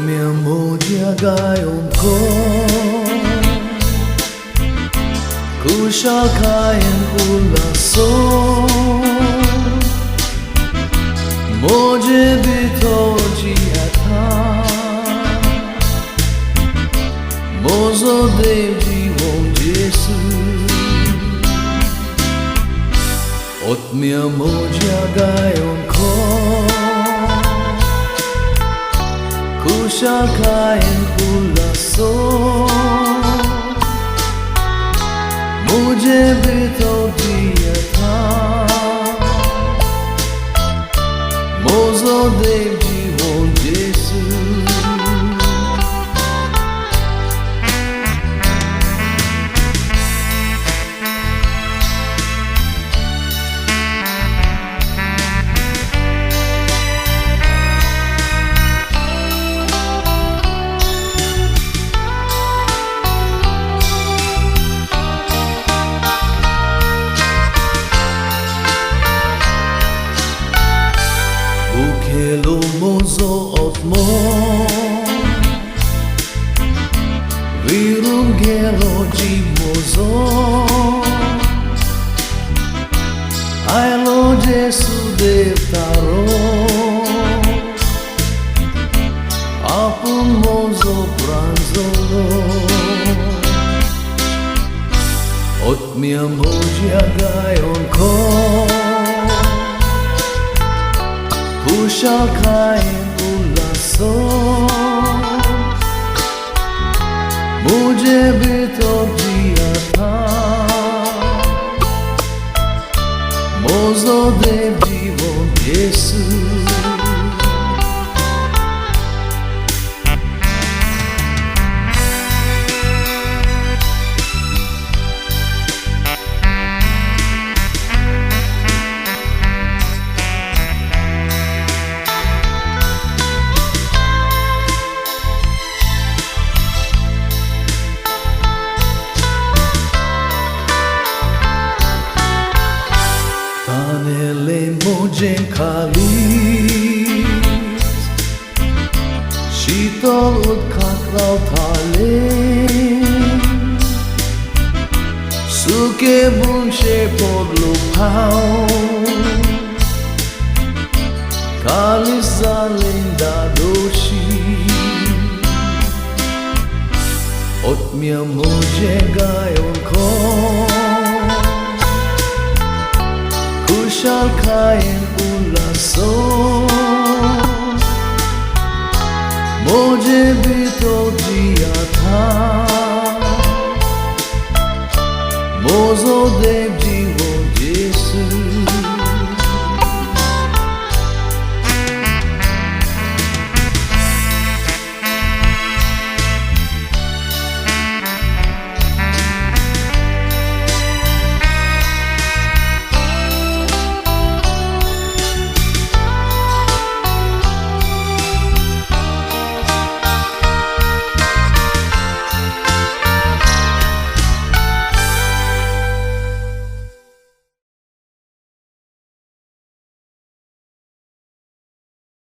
mia moja gayon ko Kusha kayen ulaso Moje bitoji ata Mozo devji won Jesu Ot mia moja gayon ko Kusha kayen ulaso Mujhe bhi to diya tha Mozo dev jiwon Jesu Hello mozo otmo Virungelo ji mozo Ailo Jesu devtaro Apun mozo pranzolo Ot mia moja gayon ko Kusha kayen ulaso Mujhe bhi to diya tha Mozo dev jiwon Jesu Tanele mojen kalis Shitol ut kaklau thale Suke bunshe podlo pao Kalis zalinda doshi Ot mia moje gayon ko Kushal kayen ulaso Mujhe bhi to diya tha Mozo dev